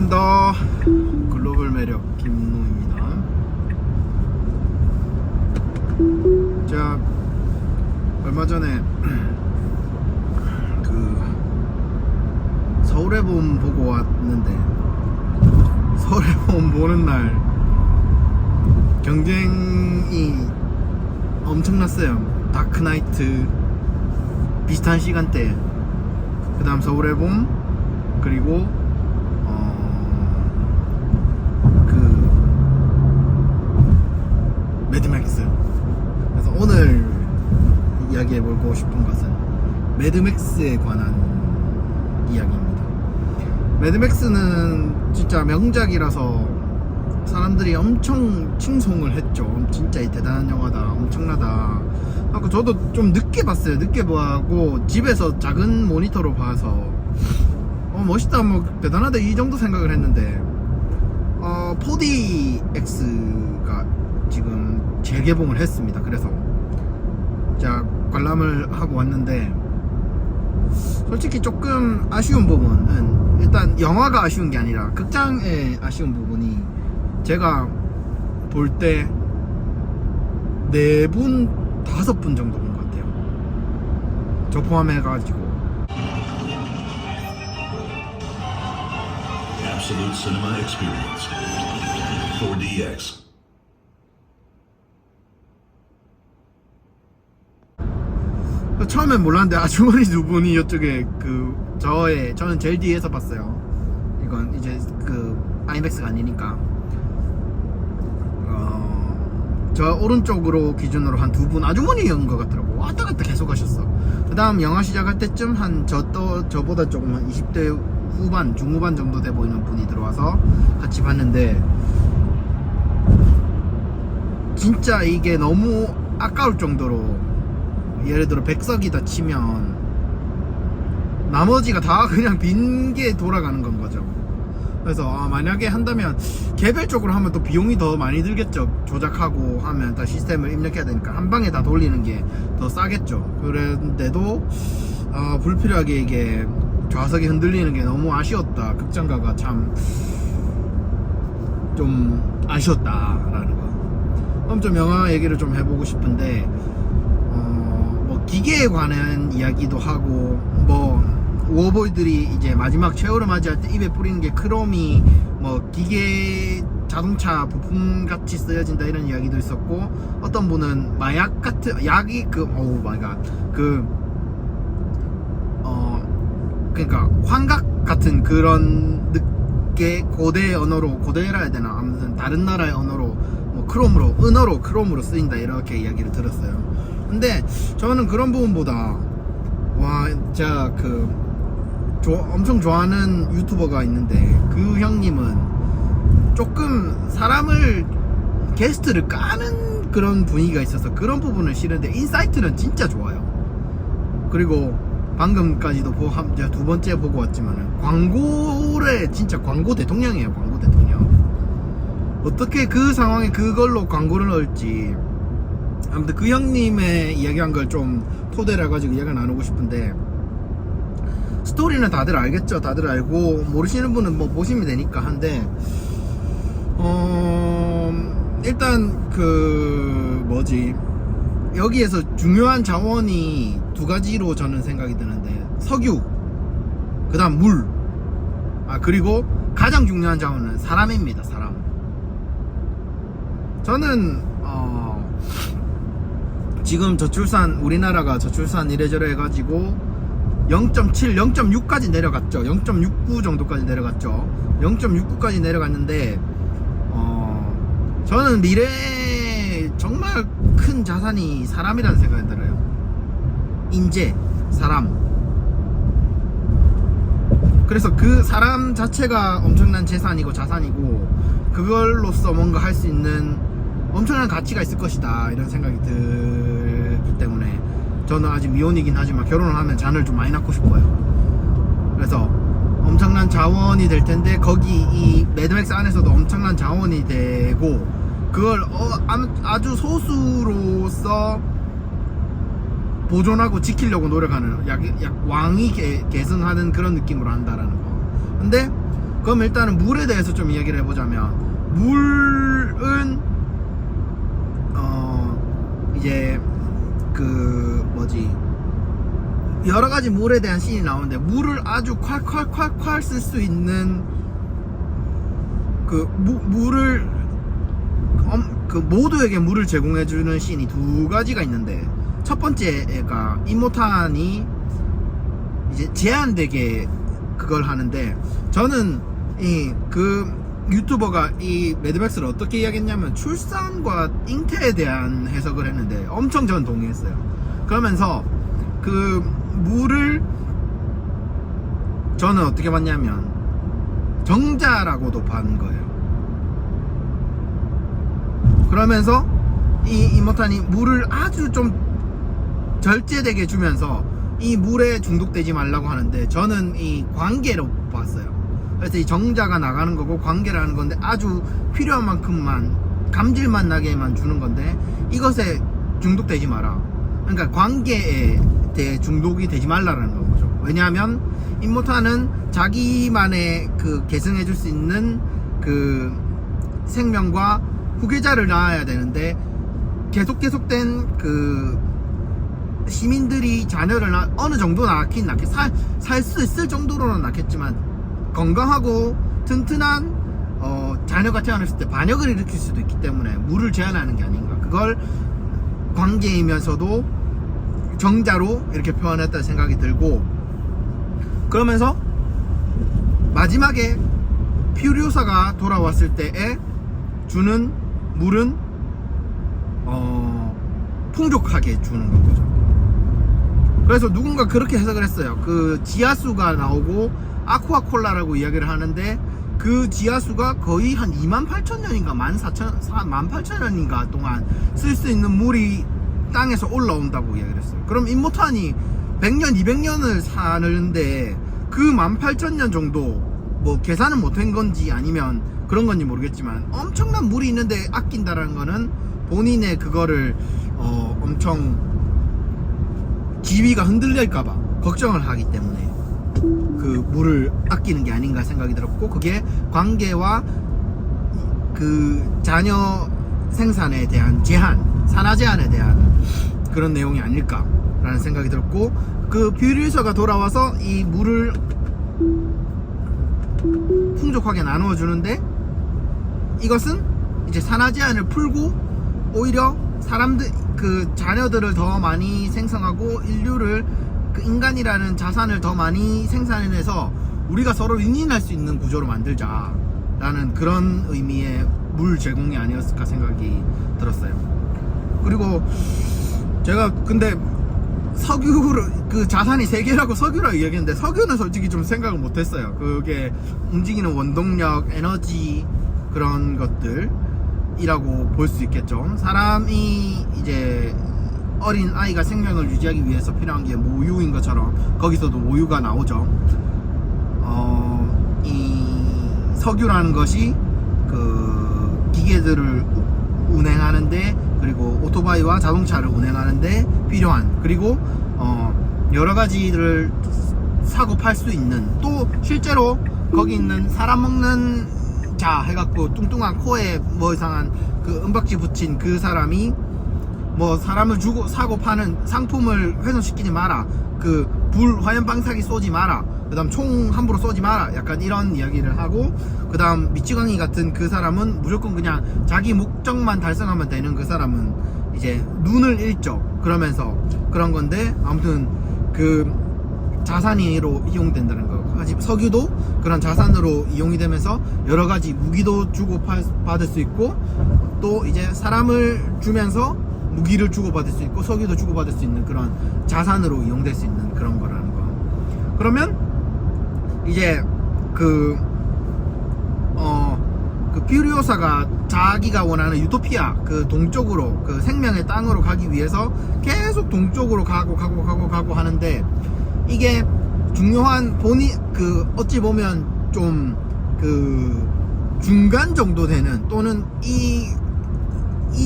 반갑습니다. 글로벌 매력 김노입니다. 제가 얼마 전에 서울의 봄 보고 왔는데, 서울의 봄 보는 날 경쟁이 엄청났어요. 다크나이트 비슷한 시간대, 그 다음 서울의 봄, 그리고 매드맥스. 그래서 오늘 이야기해보고 싶은 것은 매드맥스에 관한 이야기입니다. 매드맥스는 진짜 명작이라서 사람들이 엄청 칭송을 했죠. 진짜 대단한 영화다, 엄청나다 하고, 저도 좀 늦게 봤어요. 늦게 보고 집에서 작은 모니터로 봐서 멋있다, 뭐 대단하다, 이 정도 생각을 했는데 4DX가 지금 재개봉을 했습니다. 그래서 제가 관람을 하고 왔는데, 솔직히 조금 아쉬운 부분은, 일단 영화가 아쉬운 게 아니라 극장의 아쉬운 부분이, 제가 볼 때 4분, 5분 정도 본 것 같아요. 저 포함해가지고. Absolute cinema experience. 4DX. 처음엔 몰랐는데 아주머니 두 분이 이쪽에 저는 제일 뒤에서 봤어요. 이건 이제 아이맥스가 아니니까 저 오른쪽으로 기준으로 한 두 분 아주머니인 것 같더라고. 왔다 갔다 계속 하셨어. 그 다음 영화 시작할 때쯤 저보다 조금 한 20대 후반, 중후반 정도 돼 보이는 분이 들어와서 같이 봤는데, 진짜 이게 너무 아까울 정도로, 예를 들어 100석이다 치면 나머지가 다 그냥 빈게 돌아가는 건 거죠. 그래서 만약에 한다면 개별적으로 하면 또 비용이 더 많이 들겠죠. 조작하고 하면 다 시스템을 입력해야 되니까 한 방에 다 돌리는 게 더 싸겠죠. 그런데도 불필요하게 이게 좌석이 흔들리는 게 너무 아쉬웠다. 극장가가 참 좀 아쉬웠다라는 거. 그럼 좀 영화 얘기를 좀 해보고 싶은데, 기계에 관한 이야기도 하고, 우어보이들이 이제 마지막 최후를 맞이할 때 입에 뿌리는 게 크롬이 기계 자동차 부품 같이 쓰여진다, 이런 이야기도 있었고, 어떤 분은 마약 같은 약이 그러니까 환각 같은 그런 게 고대 언어로, 고대라 해야 되나, 아무튼 다른 나라의 언어로 은어로 크롬으로 쓰인다, 이렇게 이야기를 들었어요. 근데 저는 그런 부분보다, 제가 엄청 좋아하는 유튜버가 있는데, 그 형님은 조금 게스트를 까는 그런 분위기가 있어서 그런 부분은 싫은데, 인사이트는 진짜 좋아요. 그리고 방금까지도 제가 두 번째 보고 왔지만은, 진짜 광고 대통령이에요. 광고 대통령. 어떻게 그 상황에 그걸로 광고를 넣을지. 아무튼 그 형님의 이야기한 걸 좀 토대로 해가지고 이야기를 나누고 싶은데, 스토리는 다들 알겠죠. 다들 알고, 모르시는 분은 보시면 되니까 한데, 일단 여기에서 중요한 자원이 두 가지로 저는 생각이 드는데, 석유, 그 다음 물, 그리고 가장 중요한 자원은 사람입니다. 사람. 저는 지금 우리나라가 저출산 이래저래 해가지고 0.7, 0.6까지 내려갔죠. 0.69 정도까지 내려갔죠. 0.69까지 내려갔는데, 저는 미래에 정말 큰 자산이 사람이라는 생각이 들어요. 인재, 사람. 그래서 그 사람 자체가 엄청난 재산이고 자산이고, 그걸로써 뭔가 할 수 있는 엄청난 가치가 있을 것이다, 이런 생각이 들기 때문에, 저는 아직 미혼이긴 하지만 결혼을 하면 자녀를 좀 많이 낳고 싶어요. 그래서 엄청난 자원이 될 텐데, 거기 이 매드맥스 안에서도 엄청난 자원이 되고, 그걸 아주 소수로서 보존하고 지키려고 노력하는, 왕이 계승하는 그런 느낌으로 한다라는 거. 근데 그럼 일단은 물에 대해서 좀 이야기를 해보자면, 물은 이제 그 뭐지, 여러가지 물에 대한 씬이 나오는데, 물을 아주 콸콸콸콸 쓸 수 있는 그 물을 그 모두에게 물을 제공해주는 씬이 두 가지가 있는데, 첫 번째가 이모탄이 이제 제한되게 그걸 하는데, 저는 이 그 유튜버가 이 매드맥스를 어떻게 이야기했냐면 출산과 잉태에 대한 해석을 했는데 엄청 전 동의했어요. 그러면서 그 물을 저는 어떻게 봤냐면 정자라고도 본 거예요. 그러면서 이 이모탄이 물을 아주 좀 절제되게 주면서 이 물에 중독되지 말라고 하는데, 저는 이 관계로 봤어요. 그래서 이 정자가 나가는 거고 관계라는 건데, 아주 필요한 만큼만 감질만 나게만 주는 건데, 이것에 중독되지 마라. 그러니까 관계에 대해 중독이 되지 말라라는 거죠. 왜냐하면 이모탄은 자기만의 그 계승해 줄 수 있는 그 생명과 후계자를 낳아야 되는데, 계속된 그 시민들이 자녀를 어느 정도 낳긴 살 수 있을 정도로는 낳겠지만, 건강하고 튼튼한 자녀가 태어났을 때 반역을 일으킬 수도 있기 때문에 물을 제한하는 게 아닌가. 그걸 관계이면서도 정자로 이렇게 표현했다는 생각이 들고, 그러면서 마지막에 퓨리오사가 돌아왔을 때에 주는 물은 풍족하게 주는 건 거죠. 그래서 누군가 그렇게 해석을 했어요. 그 지하수가 나오고 아쿠아콜라라고 이야기를 하는데, 그 지하수가 거의 한 28,000년인가 18,000년인가 동안 쓸 수 있는 물이 땅에서 올라온다고 이야기를 했어요. 그럼 임모탄이 100년 200년을 사는데 그 18,000년 정도 뭐 계산은 못한 건지 아니면 그런 건지 모르겠지만, 엄청난 물이 있는데 아낀다라는 거는 본인의 그거를 엄청 지위가 흔들릴까봐 걱정을 하기 때문에 그 물을 아끼는 게 아닌가 생각이 들었고, 그게 관계와 그 자녀 생산에 대한 제한, 산하 제한에 대한 그런 내용이 아닐까라는 생각이 들었고, 그 퓨리오사가 돌아와서 이 물을 풍족하게 나누어 주는데, 이것은 이제 산하 제한을 풀고 오히려 사람들 그 자녀들을 더 많이 생성하고 인류를 그 인간이라는 자산을 더 많이 생산해내서 우리가 서로 윈윈할 수 있는 구조로 만들자 라는 그런 의미의 물 제공이 아니었을까 생각이 들었어요. 그리고 제가 근데 석유를 그 자산이 세 개라고 석유라고 이야기했는데, 석유는 솔직히 좀 생각을 못했어요. 그게 움직이는 원동력, 에너지 그런 것들이라고 볼 수 있겠죠. 사람이 이제 어린 아이가 생명을 유지하기 위해서 필요한 게 모유인 것처럼 거기서도 모유가 나오죠. 이 석유라는 것이 그 기계들을 운행하는데, 그리고 오토바이와 자동차를 운행하는데 필요한, 그리고 여러 가지를 사고 팔 수 있는, 또 실제로 거기 있는 사람 먹는 자 해갖고 뚱뚱한 코에 뭐 이상한 그 은박지 붙인 그 사람이 뭐 사람을 주고 사고 파는 상품을 훼손시키지 마라, 그 불 화염 방사기 쏘지 마라, 그 다음 총 함부로 쏘지 마라, 약간 이런 이야기를 하고, 그 다음 미치광이 같은 그 사람은 무조건 그냥 자기 목적만 달성하면 되는 그 사람은 이제 눈을 읽죠. 그러면서 그런 건데, 아무튼 그 자산으로 이용된다는 거. 석유도 그런 자산으로 이용이 되면서 여러 가지 무기도 주고 받을 수 있고, 또 이제 사람을 주면서 무기를 주고받을 수 있고 석유도 주고받을 수 있는 그런 자산으로 이용될 수 있는 그런 거라는 거. 그러면 이제 그 퓨리오사가 자기가 원하는 유토피아, 그 동쪽으로, 그 생명의 땅으로 가기 위해서 계속 동쪽으로 가고 하는데, 이게 중요한 그 어찌 보면 좀 그 중간 정도 되는, 또는 이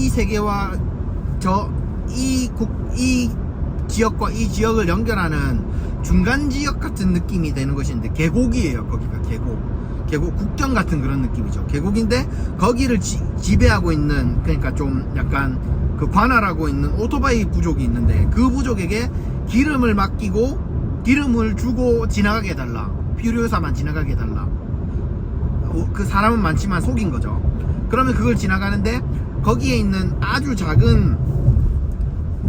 세계와 이 지역과 이 지역을 연결하는 중간 지역 같은 느낌이 되는 것인데, 계곡이에요. 거기가 계곡. 계곡, 국경 같은 그런 느낌이죠. 계곡인데 거기를 지배하고 있는, 그러니까 좀 약간 그 관할하고 있는 오토바이 부족이 있는데, 그 부족에게 기름을 맡기고 기름을 주고 지나가게 해달라, 퓨리오사만 지나가게 해달라. 그 사람은 많지만 속인 거죠. 그러면 그걸 지나가는데 거기에 있는 아주 작은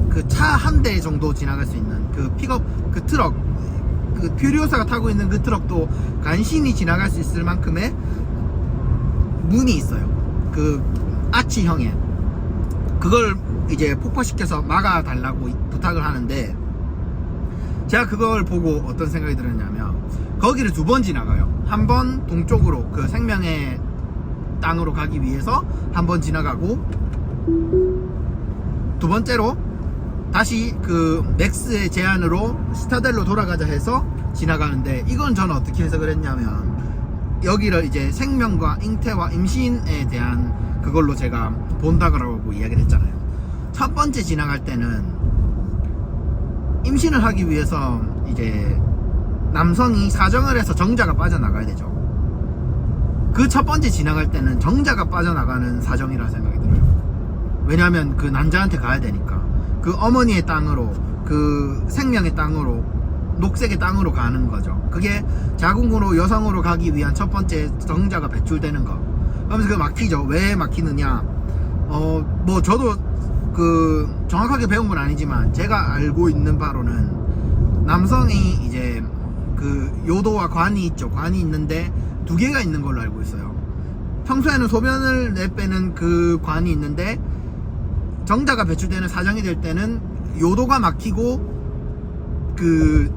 그 차 한 대 정도 지나갈 수 있는 그 픽업, 그 트럭, 그 퓨리오사가 타고 있는 그 트럭도 간신히 지나갈 수 있을 만큼의 문이 있어요. 그 아치형에. 그걸 이제 폭파시켜서 막아달라고 부탁을 하는데, 제가 그걸 보고 어떤 생각이 들었냐면, 거기를 2번 지나가요. 한 번 동쪽으로 그 생명의 땅으로 가기 위해서 한 번 지나가고, 2번째로 다시 그 맥스의 제안으로 스타델로 돌아가자 해서 지나가는데, 이건 저는 어떻게 해석을 했냐면, 여기를 이제 생명과 잉태와 임신에 대한 그걸로 제가 본다고 이야기를 했잖아요. 첫 번째 지나갈 때는 임신을 하기 위해서 이제 남성이 사정을 해서 정자가 빠져나가야 되죠. 그 첫 번째 지나갈 때는 정자가 빠져나가는 사정이라 생각이 들어요. 왜냐하면 그 난자한테 가야 되니까. 그 어머니의 땅으로, 그 생명의 땅으로, 녹색의 땅으로 가는 거죠. 그게 자궁으로 여성으로 가기 위한 첫 번째 정자가 배출되는 거. 그러면서 그게 막히죠. 왜 막히느냐? 뭐 저도 그 정확하게 배운 건 아니지만 제가 알고 있는 바로는, 남성이 이제 그 요도와 관이 있죠. 관이 있는데 2개가 있는 걸로 알고 있어요. 평소에는 소변을 내빼는 그 관이 있는데, 정자가 배출되는 사정이 될 때는 요도가 막히고 그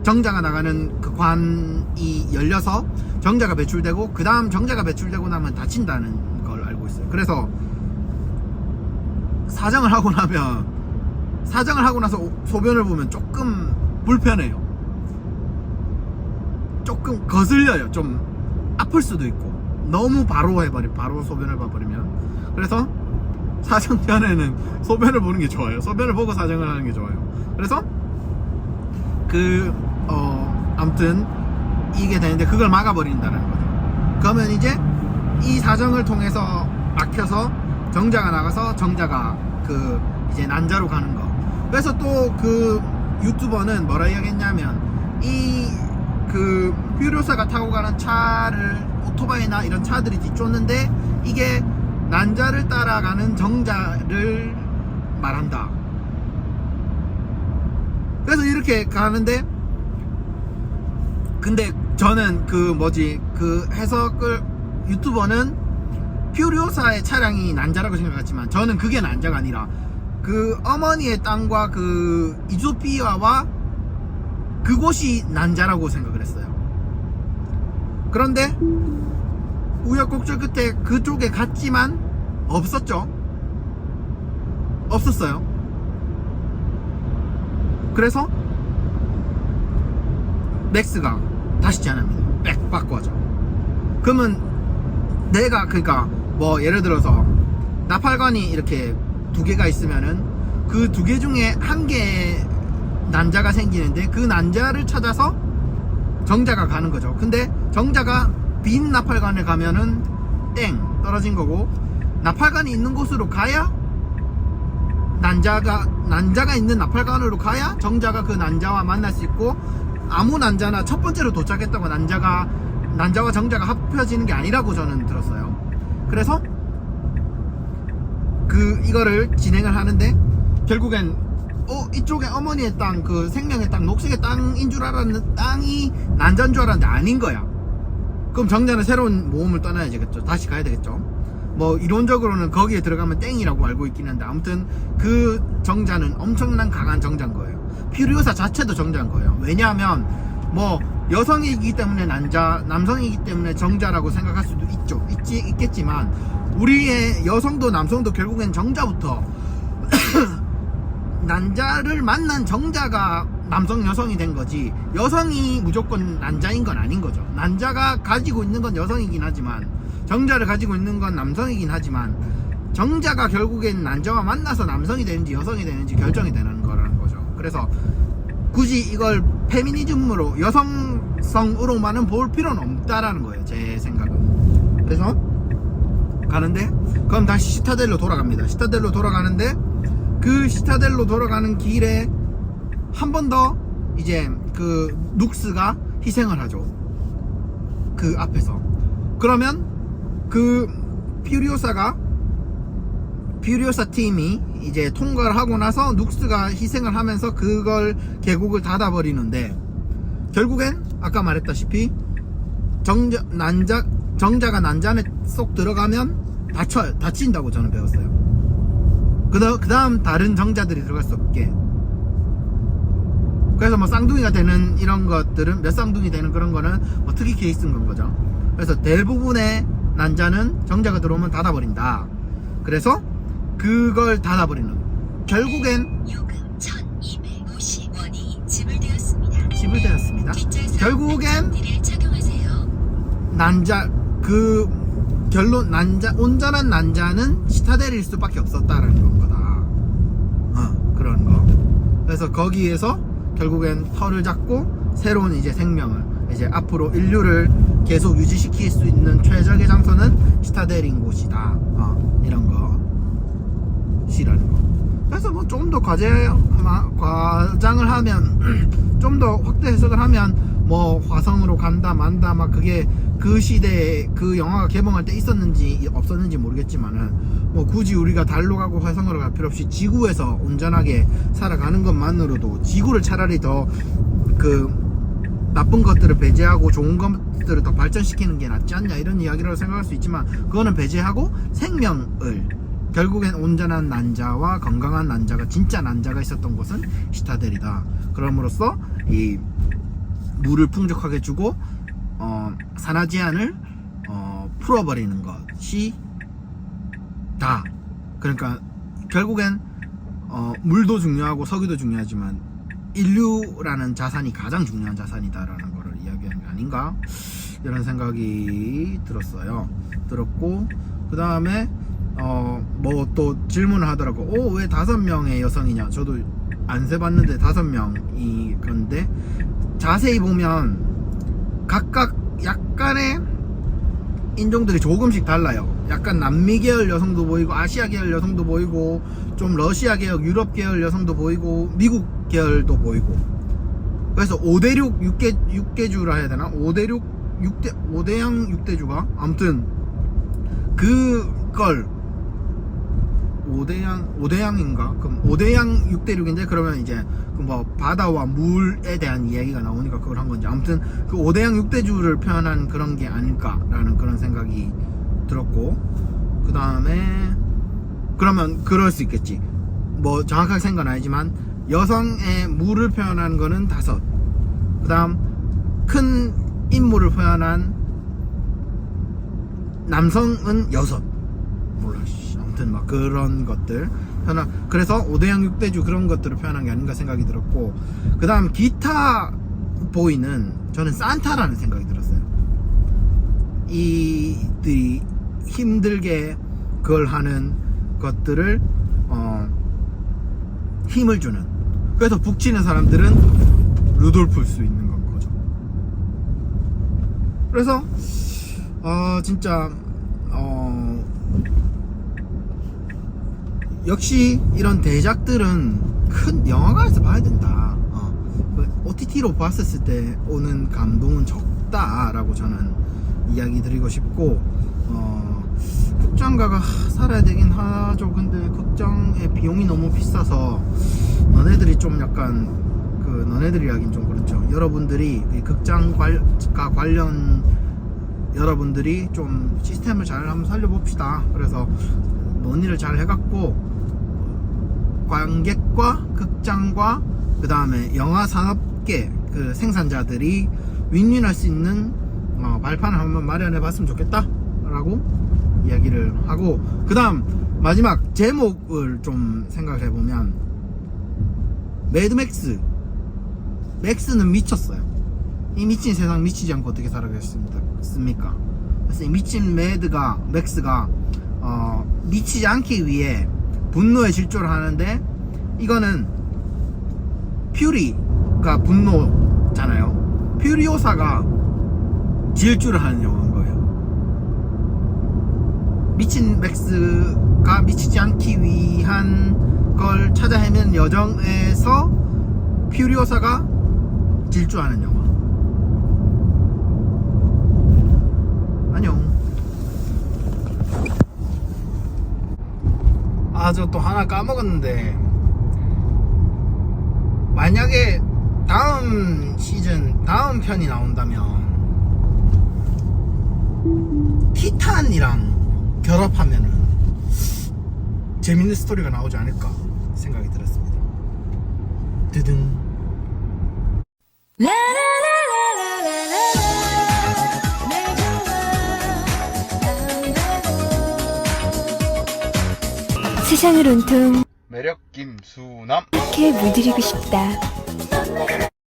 정자가 나가는 그 관이 열려서 정자가 배출되고, 그 다음 정자가 배출되고 나면 다친다는 걸 알고 있어요. 그래서 사정을 하고 나서 소변을 보면 조금 불편해요. 조금 거슬려요. 좀 아플 수도 있고, 너무 바로 소변을 봐버리면. 그래서 사정 전에는 소변을 보는 게 좋아요. 소변을 보고 사정을 하는 게 좋아요. 그래서 아무튼 이게 되는데, 그걸 막아버린다는 거죠. 그러면 이제 이 사정을 통해서 막혀서 정자가 나가서 정자가 그 이제 난자로 가는 거. 그래서 또 그 유튜버는 뭐라 이야기했냐면, 이 그 퓨리오사가 타고 가는 차를, 오토바이나 이런 차들이 뒤쫓는데 이게 난자를 따라가는 정자를 말한다. 그래서 이렇게 가는데, 근데 저는 그 해석을, 유튜버는 퓨리오사의 차량이 난자라고 생각했지만, 저는 그게 난자가 아니라 그 어머니의 땅과 그 이소피아와 그곳이 난자라고 생각을 했어요. 그런데 우여곡절 끝에 그쪽에 갔지만 없었죠. 없었어요. 그래서 맥스가 다시 제안합니다. 백 바꿔줘. 그러면 내가, 그러니까 뭐 예를 들어서 나팔관이 이렇게 2개가 있으면은 그 2개 중에 1개의 난자가 생기는데, 그 난자를 찾아서 정자가 가는 거죠. 근데 정자가 빈 나팔관에 가면은 땡 떨어진 거고, 나팔관이 있는 곳으로 가야, 난자가 있는 나팔관으로 가야 정자가 그 난자와 만날 수 있고, 아무 난자나 첫 번째로 도착했다고 난자와 정자가 합혀지는 게 아니라고 저는 들었어요. 그래서 이거를 진행을 하는데, 결국엔 이쪽에 어머니의 땅, 그 생명의 땅, 녹색의 땅인 줄 알았는데, 땅이 난자인 줄 알았는데 아닌 거야. 그럼 정자는 새로운 모험을 떠나야 되겠죠. 다시 가야 되겠죠. 뭐 이론적으로는 거기에 들어가면 땡이라고 알고 있긴 한데, 아무튼 그 정자는 엄청난 강한 정자인 거예요. 퓨리오사 자체도 정자인 거예요. 왜냐하면 뭐 여성이기 때문에 난자, 남성이기 때문에 정자라고 생각할 수도 있겠지만, 우리의 여성도 남성도 결국엔 정자부터 난자를 만난 정자가 남성 여성이 된 거지, 여성이 무조건 난자인 건 아닌 거죠. 난자가 가지고 있는 건 여성이긴 하지만, 정자를 가지고 있는 건 남성이긴 하지만, 정자가 결국엔 난자와 만나서 남성이 되는지 여성이 되는지 결정이 되는 거라는 거죠. 그래서 굳이 이걸 페미니즘으로, 여성 대작성으로만은 볼 필요는 없다라는 거예요, 제 생각은. 그래서 가는데, 그럼 다시 시타델로 돌아갑니다. 시타델로 돌아가는데, 그 시타델로 돌아가는 길에 한 번 더 이제 그 눅스가 희생을 하죠, 그 앞에서. 그러면 그 퓨리오사 팀이 이제 통과를 하고 나서 눅스가 희생을 하면서 그걸 계곡을 닫아버리는데, 결국엔 아까 말했다시피 정자가 난자 안에 쏙 들어가면 다친다고 저는 배웠어요. 그 다음 다른 정자들이 들어갈 수 없게. 그래서 뭐 쌍둥이가 되는 이런 것들은, 몇 쌍둥이 되는 그런 거는 뭐 특이 케이스인 건 거죠. 그래서 대부분의 난자는 정자가 들어오면 닫아버린다. 그래서 그걸 닫아버리는, 결국엔 요금 1250원이 지불되었습니다. 결국엔 를 착용하세요. 난자, 그 결론, 온전한 난자는 시타델일 수밖에 없었다라는 건 거다. 그런 거. 그래서 거기에서 결국엔 털을 잡고 새로운 이제 생명을, 이제 앞으로 인류를 계속 유지시킬 수 있는 최적의 장소는 시타델인 곳이다. 이런 거 시라는 거. 그래서 뭐 좀 더 과장을 하면 좀 더 확대 해석을 하면 뭐 화성으로 간다 만다 막, 그게 그 시대에 그 영화가 개봉할 때 있었는지 없었는지 모르겠지만은, 뭐 굳이 우리가 달로 가고 화성으로 갈 필요 없이 지구에서 온전하게 살아가는 것만으로도 지구를 차라리 더 그 나쁜 것들을 배제하고 좋은 것들을 더 발전시키는 게 낫지 않냐, 이런 이야기라고 생각할 수 있지만, 그거는 배제하고 생명을, 결국엔 온전한 난자와 건강한 난자가, 진짜 난자가 있었던 곳은 시타델이다. 그럼으로써 이 물을 풍족하게 주고 산화 제한을 풀어버리는 것이 다. 그러니까 결국엔 물도 중요하고 석유도 중요하지만 인류라는 자산이 가장 중요한 자산이다라는 거를 이야기하는 게 아닌가, 이런 생각이 들었고, 그 다음에 뭐 또 질문을 하더라고. 왜 5명의 여성이냐. 저도 안 세봤는데 5명이, 그런데 자세히 보면 각각 약간의 인종들이 조금씩 달라요. 약간 남미 계열 여성도 보이고, 아시아 계열 여성도 보이고, 좀 러시아 계열, 유럽 계열 여성도 보이고, 미국 계열도 보이고. 그래서 5대6 6개주라 해야 되나? 5대6 5대양 6대주가, 아무튼 그걸 5대양인가? 그럼 5대양 6대6인데, 그러면 이제 그 뭐 바다와 물에 대한 이야기가 나오니까 그걸 한 건지, 아무튼 그 5대양 6대주를 표현한 그런 게 아닐까라는 그런 생각이 들었고, 그 다음에 그러면 그럴 수 있겠지. 뭐 정확하게 생각은 아니지만 여성의 물을 표현한 거는 5, 그 다음 큰 인물을 표현한 남성은 6. 몰라, 아무튼 막 그런 것들 그래서 5대양 6대주 그런 것들을 표현한 게 아닌가 생각이 들었고, 그 다음 기타 보이는, 저는 산타라는 생각이 들었어요. 이들이 힘들게 그걸 하는 것들을 힘을 주는, 그래서 북치는 사람들은 루돌프일 수 있는 건 거죠. 그래서 진짜 역시 이런 대작들은 큰 영화관에서 봐야 된다. OTT로 봤었을 때 오는 감동은 적다라고 저는 이야기 드리고 싶고, 극장가가 살아야 되긴 하죠. 근데 극장의 비용이 너무 비싸서 너네들이 좀 약간, 너네들이 하긴 좀 그렇죠. 여러분들이 극장가 관련 여러분들이 좀 시스템을 잘 한번 살려봅시다. 그래서 논의를 잘 해갖고 관객과 극장과 그 다음에 영화 산업계 그 생산자들이 윈윈할 수 있는 발판을 한번 마련해 봤으면 좋겠다 라고 이야기를 하고, 그 다음 마지막 제목을 좀 생각을 해보면, 매드맥스, 맥스는 미쳤어요. 이 미친 세상 미치지 않고 어떻게 살아가겠습니까? 그래서 이 미친 맥스가 미치지 않기 위해 분노의 질주를 하는데, 이거는 퓨리가 분노잖아요. 퓨리오사가 질주를 하는 영화인 거예요. 미친 맥스가 미치지 않기 위한 걸 찾아 헤매는 여정에서 퓨리오사가 질주하는 영화. 안녕. 아, 저 또 하나 까먹었는데, 만약에 다음 시즌 다음 편이 나온다면 티탄이랑 결합하면은 재밌는 스토리가 나오지 않을까 생각이 들었습니다. 드등. 세상을 온통 매력 김수남. 이렇게 물들이고 싶다.